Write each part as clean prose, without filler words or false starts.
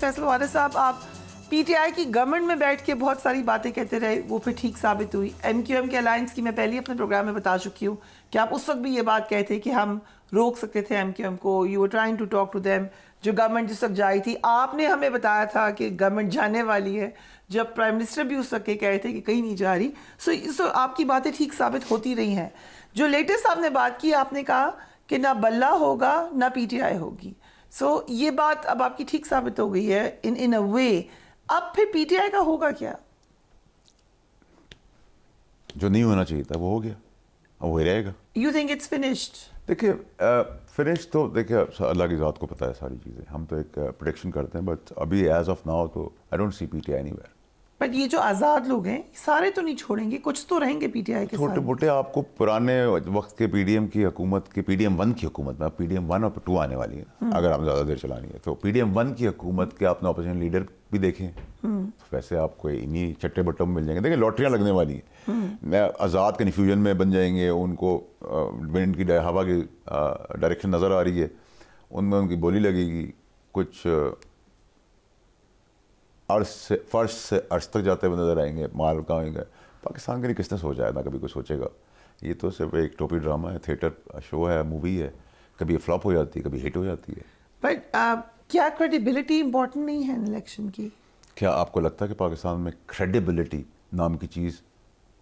फैसल वारिस साहब, आप पीटीआई की गवर्नमेंट में बैठ के बहुत सारी बातें कहते रहे, वो फिर ठीक साबित हुई। एमक्यूएम के अलायंस की मैं पहले ही अपने प्रोग्राम में बता चुकी हूँ कि आप उस वक्त भी ये बात कहते कि हम रोक सकते थे एमक्यूएम को, you were trying to talk to them. जो गवर्नमेंट जिस वक्त जाई थी, आपने हमें बताया था कि गवर्नमेंट जाने वाली है, जब प्राइम मिनिस्टर भी उस वक्त कह रहे थे कि कहीं नहीं जा रही। सो आपकी बातें ठीक साबित होती रही हैं। जो लेटेस्ट आपने बात की, आपने कहा कि ना बल्ला होगा ना पीटीआई होगी। सो ये बात अब आपकी ठीक साबित हो गई है इन अ वे। अब फिर पीटीआई का होगा क्या? जो नहीं होना चाहिए था वो हो गया, अब वही रहेगा। You think it's finished? देखिए फिनिश तो देखिए अल्लाह की ज़ात को पता है सारी चीज़ें, हम तो एक प्रेडिक्शन करते हैं, बट अभी एज ऑफ नाउ तो I don't see PTI anywhere. But ये जो आज़ाद लोग हैं सारे तो नहीं छोड़ेंगे, कुछ तो रहेंगे पीटीआई के छोटे साथ। मोटे आपको पुराने वक्त के पीडीएम की हुकूमत की, पीडीएम 1 की हुकूमत में, पीडीएम 1 और 2 आने वाली है अगर आप ज़्यादा देर चलानी है तो। पीडीएम 1 की हुकूमत के आपने ऑपोजिशन लीडर भी देखें, तो वैसे आपको इन्हीं चट्टे बट्टों में मिल जाएंगे। देखिए लॉटरियाँ लगने वाली हैं, आज़ाद कन्फ्यूजन में बन जाएंगे, उनको विंड की हवा की डायरेक्शन नज़र आ रही है, उनमें उनकी बोली लगेगी, कुछ अर्श से फर्श से अर्श तक जाते हुए नजर आएंगे, माल कहाँ होंगे। पाकिस्तान के लिए किसने सोचा है, ना कभी कोई सोचेगा। ये तो सिर्फ एक टोपी ड्रामा है, थिएटर शो है, मूवी है, कभी फ्लॉप हो जाती है, कभी हिट हो जाती है। बट क्या क्रेडिबिलिटी इंपॉर्टेंट नहीं है इलेक्शन की? क्या आपको लगता है कि पाकिस्तान में क्रेडिबिलिटी नाम की चीज़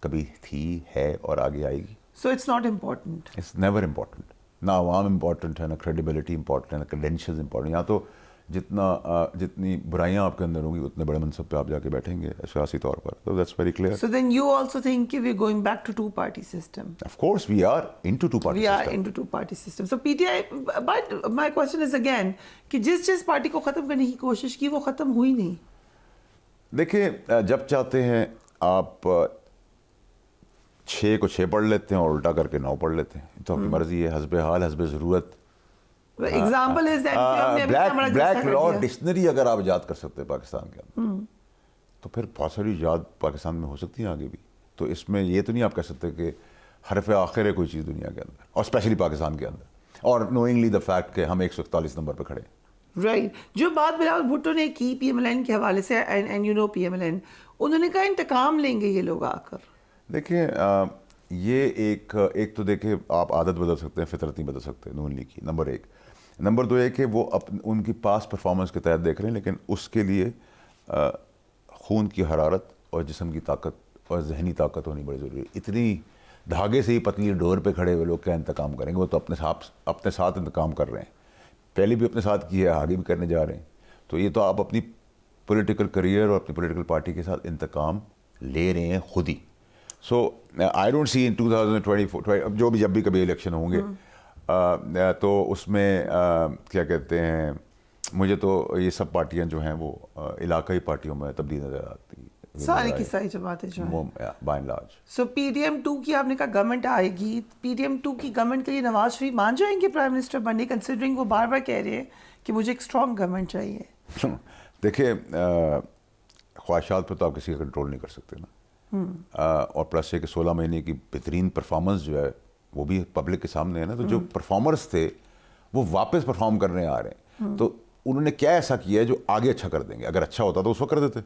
कभी थी, है और आगे आएगी? So it's not important. It's never important. ना आवाम इम्पॉर्टेंट है, ना क्रेडिबिलिटी इम्पॉर्टेंट है, ना क्रेडेंशियल्स इम्पॉर्टेंट। यहाँ तो जितनी बुराइयां आपके अंदर होंगी उतने बड़े मनसब पे आप जाके बैठेंगे सियासी तौर पर। तो that's very clear. So then you also think कि we are going back to two party system? Of course we are into two party system. We are into two party system. So PTI, but my question is again कि जिस party को खत्म करने की कोशिश की वो खत्म हुई नहीं। देखिए जब चाहते हैं आप 6 को 6 पढ़ लेते हैं और उल्टा करके 9 पढ़ लेते हैं, तो आपकी मर्जी है। हस्बे हाल हस्बे ज़रूरत। Example is black law dictionary अगर आप याद कर सकते हैं पाकिस्तान के अंदर, तो फिर बहुत सारी याद पाकिस्तान में हो सकती है आगे भी। तो इसमें ये तो नहीं आप कह सकते कि हरफ आखिर है कोई चीज़ दुनिया के अंदर, और स्पेशली पाकिस्तान के अंदर, और नोइंगली द फैक्ट कि हम 141 नंबर पर खड़े हैं। राइट। जो बात बिलावल भुट्टो ने की पीएमएलएन के हवाले से, एंड यू नो पीएमएलएन, उन्होंने कहा इंतकाम लेंगे ये लोग आकर। देखिए ये एक तो देखिए आप आदत बदल सकते हैं, फितरत नहीं बदल सकते नून लीग की, नंबर 1। नंबर 2 है कि वो उनकी पास परफॉर्मेंस के तहत देख रहे हैं, लेकिन उसके लिए खून की हरारत और जिस्म की ताकत और जहनी ताकत होनी बड़ी ज़रूरी है। इतनी धागे से ही पतली डोर पे खड़े हुए लोग क्या इंतकाम करेंगे? वो तो अपने साथ इंतकाम कर रहे हैं, पहले भी अपने साथ किया है, आगे भी करने जा रहे हैं। तो ये तो आप अपनी पॉलिटिकल करियर और अपनी पॉलिटिकल पार्टी के साथ इंतकाम ले रहे हैं खुद ही। सो आई डोंट सी इन 2024 जो भी जब भी कभी इलेक्शन होंगे तो उसमें क्या कहते हैं, मुझे तो ये सब पार्टियां जो हैं वो इलाकाई पार्टियों में तब्दील नजर आती है, सारी की सारी जमातें जो हैं by and large. So PDM 2 की आपने कहा गवर्नमेंट आएगी, पीडीएम 2 की गवर्नमेंट के लिए नवाज शरीफ मान जाएंगे प्राइम मिनिस्टर बनने, कंसिडरिंग वो बार बार कह रहे हैं कि मुझे एक स्ट्रॉन्ग गवर्नमेंट चाहिए? देखिए ख्वाहिशात पर तो आप किसी का कंट्रोल नहीं कर सकते ना, और प्लस ये कि 16 महीने की बेहतरीन परफॉर्मेंस जो है वो भी पब्लिक के सामने है ना। तो जो परफॉर्मर्स थे वो वापस परफॉर्म करने आ रहे हैं, तो उन्होंने क्या ऐसा किया है जो आगे अच्छा कर देंगे? अगर अच्छा होता तो उस वक्त कर देते।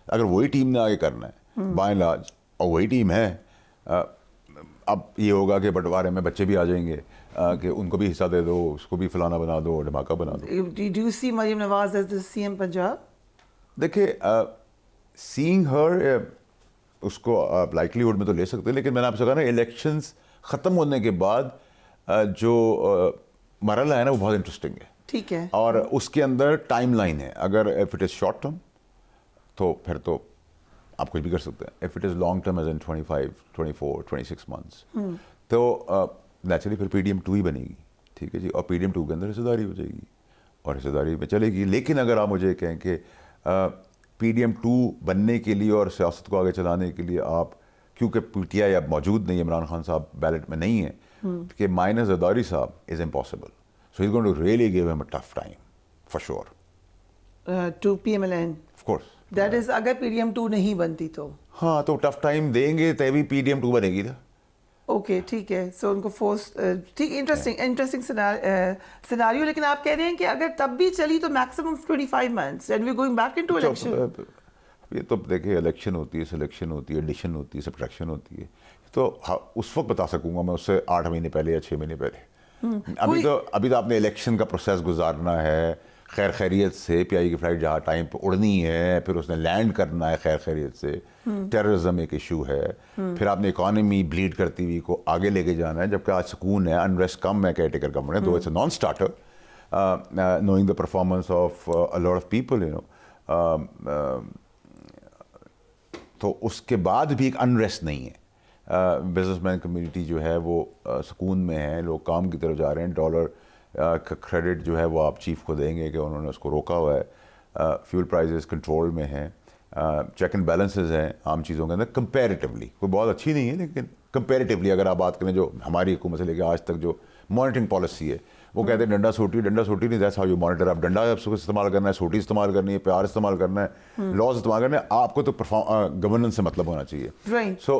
अगर वही टीम ने आगे करना है बाय एंड लार्ज, और वही टीम है, अब ये होगा कि बंटवारे में बच्चे भी आ जाएंगे कि उनको भी हिस्सा दे दो, उसको भी फलाना बना दो, धमाका बना दो। Do you see Maryam Nawaz as the CM Punjab? देखिए सीइंग हर उसको लाइकलीहुड में तो ले सकते हैं, लेकिन मैंने आपसे कहा ना इलेक्शंस ख़त्म होने के बाद जो मरहला है ना वो बहुत इंटरेस्टिंग है। ठीक है। और उसके अंदर टाइम लाइन है। अगर if it is short term तो फिर तो आप कुछ भी कर सकते हैं। If it is long term as in 25, 24, 26 months, तो नेचुरली फिर पीडीएम 2 ही बनेगी। ठीक है जी, और पीडीएम 2 के अंदर हिस्सेदारी हो जाएगी और हिस्सेदारी में चलेगी। लेकिन अगर आप मुझे कहें कि पीडीएम 2 बनने के लिए और सियासत को आगे चलाने के लिए आप, क्योंकि पीटीआई अब मौजूद नहीं है, इमरान खान साहब बैलेट में नहीं है, कि माइनस ज़रदारी साहब is impossible, so he is going to really give him a tough time for sure to PMLN. Of course that is अगर पीडीएम 2 नहीं बनती तो। हाँ, तो टफ टाइम देंगे तभी पीडीएम 2 बनेगी ना। ओके ठीक है, सो उनको फोर्स, ठीक, इंटरेस्टिंग सिनारियो। लेकिन आप कह रहे हैं कि अगर तब भी चली तो maximum 25 months and we going back into election. ये तो देखिए, इलेक्शन होती है, सिलेक्शन होती है, एडिशन होती है, सब्ट्रैक्शन होती है, तो उस वक्त बता सकूंगा मैं, उससे 8 महीने पहले या 6 महीने पहले। अभी तो आपने इलेक्शन का प्रोसेस गुजारना है खैर खैरियत से, पीआई की फ्लाइट जहाँ टाइम पे उड़नी है, फिर उसने लैंड करना है खैर खैरियत से, टेररिज्म एक इशू है, फिर आपने इकॉनमी ब्लीड करती हुई को आगे लेके जाना है, जबकि आज सुकून है, अनरेस्ट कम है केयरटेकर गवर्नमेंट, दो it's a non starter, knowing the performance of a lot of people, you know, तो उसके बाद भी एक अनरेस्ट नहीं है। बिजनेसमैन कम्युनिटी जो है वो सुकून में है, लोग काम की तरफ जा रहे हैं, डॉलर का क्रेडिट जो है वो आप चीफ को देंगे कि उन्होंने उसको रोका हुआ है, फ्यूल प्राइसेस कंट्रोल में हैं, चेक एंड बैलेंसेस हैं आम चीज़ों के अंदर कंपैरेटिवली, कोई बहुत अच्छी नहीं है लेकिन कंपैरेटिवली अगर आप बात करें, जो हमारी हुकूमत से लेकर आज तक जो मॉनिटरिंग पॉलिसी है, वो कहते हैं डंडा सोटी नहीं, दैट्स हाउ यू मॉनिटर। आप डंडा इस्तेमाल करना है, सोटी इस्तेमाल करनी है, प्यार इस्तेमाल करना है, लॉज इस्तेमाल करना है, आपको तो गवर्नेंस से मतलब होना चाहिए। So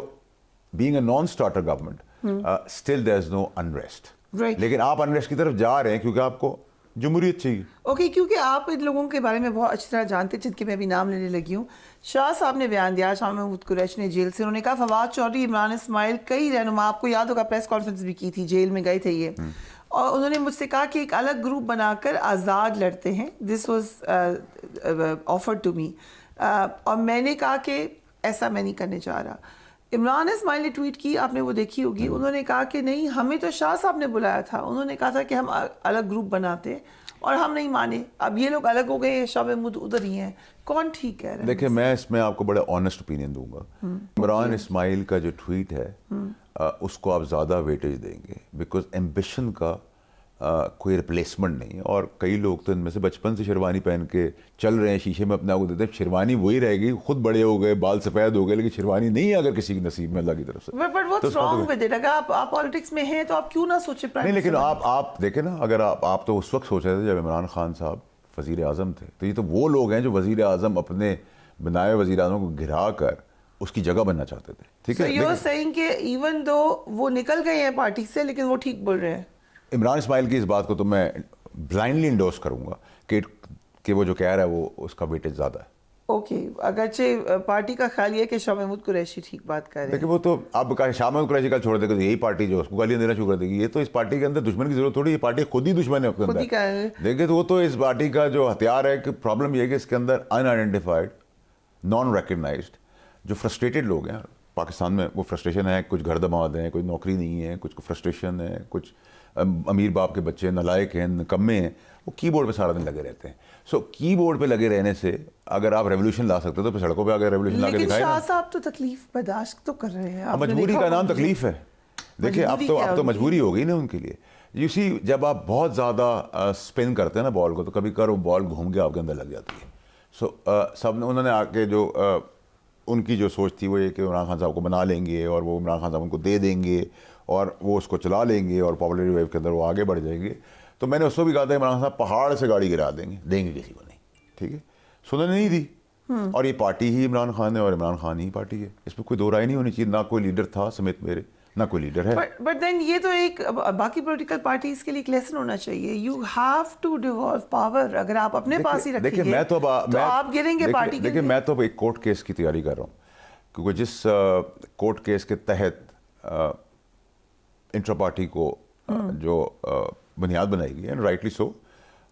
being a non starter government, still there is no unrest, लेकिन आप अनरेस्ट की तरफ जा रहे हैं क्योंकि आपको जमहूरियत चाहिए। ओके, क्योंकि आप इन लोगों के बारे में बहुत अच्छी तरह जानते हैं, जिनके मैं भी नाम लेने लगी हूँ। शाह साहब ने बयान दिया, शाह महमूद कुरैशी ने जेल से, उन्होंने कहा फवाद चौधरी, इमरान इस्माइल, कई रहनुमा, आपको याद होगा प्रेस कॉन्फ्रेंस भी की थी, जेल में गए थे ये, और उन्होंने मुझसे कहा कि एक अलग ग्रुप बनाकर आज़ाद लड़ते हैं, this was offered to me, और मैंने कहा कि ऐसा मैं नहीं करने जा रहा। इमरान इस्माइल ने ट्वीट की, आपने वो देखी होगी, उन्होंने कहा कि नहीं, हमें तो शाह साहब ने बुलाया था, उन्होंने कहा था कि हम अलग ग्रुप बनाते और हम नहीं माने, अब ये लोग अलग हो गए, शाह महमूद उधर ही हैं, कौन ठीक है? देखिए, मैं इसमें आपको बड़ा ऑनेस्ट ओपिनियन दूंगा। इमरान इस्माइल का जो ट्वीट है उसको आप ज़्यादा वेटेज देंगे, बिकॉज एम्बिशन का कोई रिप्लेसमेंट नहीं है, और कई लोग तो इनमें से बचपन से शेरवानी पहन के चल रहे हैं, शीशे में अपने आप को देते हैं, शेरवानी वही रहेगी, खुद बड़े हो गए, बाल सफ़ेद हो गए, लेकिन शेरवानी नहीं है अगर किसी के नसीब में अल्लाह की तरफ से। But what's wrong with it? अगर आप पॉलिटिक्स में हैं तो आप क्यों ना सोचे प्राइम नहीं, लेकिन आप देखें ना, अगर आप तो उस वक्त सोच रहे थे जब इमरान खान साहब वज़ीर आज़म थे, तो ये तो वो लोग हैं जो वज़ीर आज़म अपने बनाए वज़ीर आज़म को गिरा कर उसकी जगह बनना चाहते थे, ठीक है? यू आर सेइंग कि इवन दो वो निकल गए हैं पार्टी से, लेकिन वो ठीक बोल रहे हैं। इमरान इस्माइल की इस बात को तो मैं ब्लाइंडली इंडोर्स करूंगा कि वो जो कह रहा है वो उसका वेटेज ज़्यादा है। ओके, अगरचे पार्टी का ख्याल ये है कि शाह महमूद कुरैशी ठीक बात कर रहे हैं। देखिए, वो तो अब शाह महमूद कुरैशी का छोड़ देगा तो यही पार्टी जो उसको गालियां देना शुरू कर देगी। ये तो इस पार्टी के अंदर दुश्मन की जरूरत थोड़ी, ये पार्टी खुद ही दुश्मन है अपने अंदर। देखिए, तो वो तो इस पार्टी का जो हथियार है कि प्रॉब्लम ये है कि इसके अंदर अनआइडेंटिफाइड, नॉन रिकग्नाइज्ड जो फ्रस्ट्रेटेड लोग हैं पाकिस्तान में, वो फ्रस्ट्रेशन है, कुछ घर दमाद हैं, कोई नौकरी नहीं है, कुछ फ्रस्ट्रेशन है, कुछ अमीर बाप के बच्चे नालायक हैं, निकम्मे हैं, वो कीबोर्ड पे सारा दिन लगे रहते हैं। सो कीबोर्ड पे लगे रहने से अगर आप रेवोल्यूशन ला सकते हो तो सड़कों पे आगे रेवोल्यूशन ला के दिखाएं। शाह साहब तो तकलीफ बर्दाश्त तो कर रहे हैं। मजबूरी का नाम तकलीफ है। देखिए, अब तो मजबूरी हो गई ना उनके लिए। यू सी, जब आप बहुत ज़्यादा स्पिन करते हैं ना बॉल को, तो कभी वो बॉल घूम के आपके अंदर लग जाती है। सो सब ने उन्होंने आके जो उनकी जो सोच थी वो ये कि इमरान खान साहब को बना लेंगे और वो इमरान खान साहब उनको दे देंगे और वो उसको चला लेंगे और पॉपुलर वेव के अंदर वो आगे बढ़ जाएंगे। तो मैंने उसको भी कहा था इमरान खान साहब पहाड़ से गाड़ी गिरा देंगे किसी को नहीं, ठीक है? सुनने नहीं दी, और ये पार्टी ही इमरान खान है और इमरान खान ही पार्टी है, इसमें कोई दो राय नहीं होनी चाहिए। ना कोई लीडर था समेत मेरे, ना कोई लीडर है। बट देन ये तो एक बाकी पॉलिटिकल पार्टीज के लिए एक लेसन होना चाहिए। You have to devolve power. अगर आप अपने पास ही रखेंगे देखिए, मैं तो आप गिरेंगे पार्टी के। देखिए, मैं तो एक कोर्ट केस की तैयारी कर रहा हूँ, क्योंकि जिस कोर्ट केस के तहत इंट्रा पार्टी को जो बुनियाद बनाएगी, एंड राइटली सो,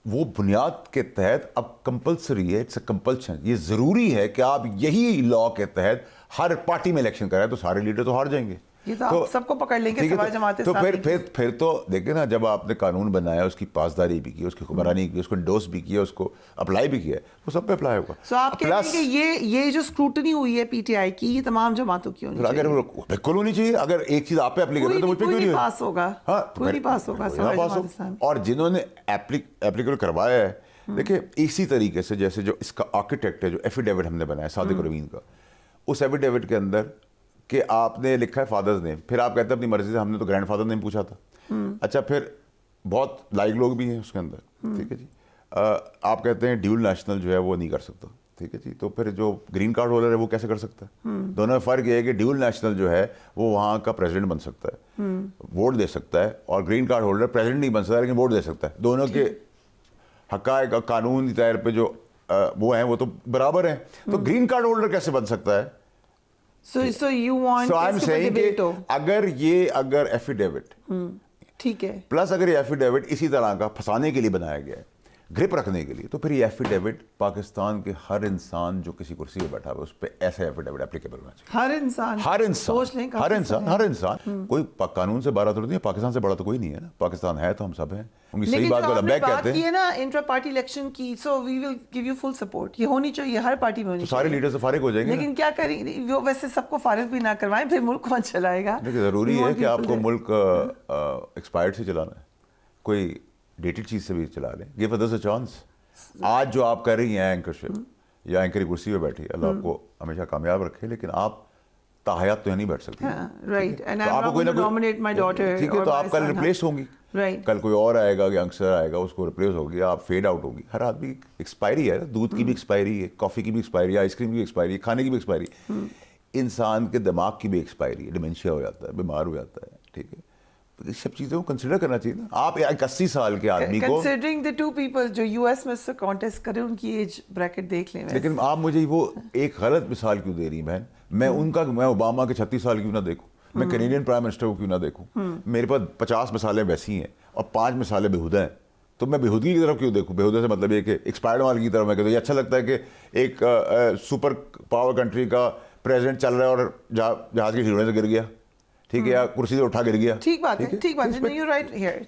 वो बुनियाद के तहत अब कंपलसरी है, इट्स अ कंपल्शन। ये ज़रूरी है कि आप यही लॉ के तहत हर पार्टी में इलेक्शन कराएं, तो सारे लीडर तो हार जाएंगे। ये तो आप सबको पकड़ लेंगे, सवाल जमाते तो फिर तो देखिए ना, जब आपने कानून बनाया, उसकी पासदारी भी की, उसकी हुक्मरानी की, उसको इंडोर्स भी किया, उसको अप्लाई भी किया, वो सब पे अप्लाई होगा। सो आप कह रहे हैं कि ये जो स्क्रूटनी हुई है पीटीआई की, ये तमाम जमातों की होनी चाहिए। अगर बिल्कुल होनी चाहिए। अगर एक चीज आप पे अप्लाई करें तो मुझ पे क्यों नहीं पास होगा? हाँ, कोई नहीं पास होगा। और जिन्होंने एप्लीकेबल करवाया है, देखिए, इसी तरीके से जैसे जो इसका आर्किटेक्ट है, जो एफिडेविट हमने बनाया सादिक रवीन का, उस एफिडेविट के अंदर कि आपने लिखा है फादर्स नेम, फिर आप कहते हैं अपनी मर्जी से, हमने तो ग्रैंडफादर नेम पूछा था। अच्छा, फिर बहुत लाइक लोग भी हैं उसके अंदर, ठीक है जी। आप कहते हैं ड्यूल नेशनल जो है वो नहीं कर सकता, ठीक है जी। तो फिर जो ग्रीन कार्ड होल्डर है वो कैसे कर सकता है? दोनों में फ़र्क ये है कि ड्यूल नेशनल जो है वो वहाँ का प्रेसिडेंट बन सकता है, वोट दे सकता है, और ग्रीन कार्ड होल्डर प्रेसिडेंट नहीं बन सकता लेकिन वोट दे सकता है। दोनों के हक़ाइक़ और कानूनी तौर पे जो वो हैं वो तो बराबर हैं। तो ग्रीन कार्ड होल्डर कैसे बन सकता है? So you want so I am इसके ऊपर सेइंग debate हो? कि अगर एफिडेविट ठीक है, प्लस अगर ये एफिडेविट इसी तरह का फंसाने के लिए बनाया गया है, ग्रिप रखने के लिए, तो फिर ये एफिडेविट पाकिस्तान के हर इंसान जो किसी कुर्सी पे बैठा हुआ है उस पर ऐसे एफिडेविट एप्लीकेबल होना चाहिए। हर इंसान सोच लें, काफी हर इंसान कोई कानून से बड़ा थोड़ी नहीं है, पाकिस्तान से बड़ा तो कोई नहीं है ना। पाकिस्तान है तो हम सब हैं। उनकी सही लेकिन बात जो को आपने लबैक बात कहते की हैं। है ना इंट्रा पार्टी इलेक्शन की, so we will give you full support. ये होनी चाहिए, हर पार्टी में होनी तो सारे चाहिए। लीडर से फारिग हो जाएंगे ना। लेकिन क्या करेंगे वो, वैसे सबको फारिग भी ना करवाएं, फिर मुल्क कौन चलाएगा? देखिए ज़रूरी We है want कि people आपको there. मुल्क एक्सपायर्ड से चलाना है, कोई डेटेड चीज़ से भी चला लें। Give others a chance. आज जो आप कर रही हैं एंकरशिप या एंकर की कुर्सी पे बैठी, अल्लाह आपको हमेशा कामयाब रखे, लेकिन आप ताहयात तो नहीं बैठ सकती। राइट, एंड आई तो एम आपको कोई ना नॉट नॉमिनेट माय डॉटर। ठीक है, तो आप कल रिप्लेस होंगी, राइट, कल कोई और आएगा, यंगस्टर आएगा, उसको रिप्लेस होगी, आप फेड आउट होगी। हर आदमी एक्सपायरी है, दूध की भी एक्सपायरी है, कॉफ़ी की भी एक्सपायरी है, आइसक्रीम की भी एक्सपायरी है, खाने की भी एक्सपायरी, इंसान के दिमाग की भी एक्सपायरी है, डिमेंशिया हो जाता है, बीमार हो जाता है। ठीक है, तो इस सब चीज़ों को कंसिडर करना चाहिए ना। आप एक 80 साल के आदमी को, कंसीडरिंग द टू पीपल जो यूएस में से कॉन्टेस्ट करें, उनकी एज ब्रैकेट देख लें। लेकिन आप मुझे वो एक गलत मिसाल क्यों दे रही हैं बहन? मैं ओबामा के 36 साल क्यों ना देखूं? मैं कैनेडियन प्राइम मिनिस्टर को क्यों ना देखूं? मेरे पास 50 मिसालें वैसी हैं और 5 मिसालें बेहुदा हैं, तो मैं बेहुदगी की तरफ क्यों देखूं? बेहुदा से मतलब ये कि एक्सपायर्ड माल की तरफ मैं कहता हूं, ये अच्छा लगता है कि एक सुपर पावर कंट्री का प्रेसिडेंट चल रहा है और जहाज की खिड़की से गिर गया, ठीक है, या कुर्सी से उठा गिर गया। ठीक बात है, ठीक बात है, यू राइट हियर।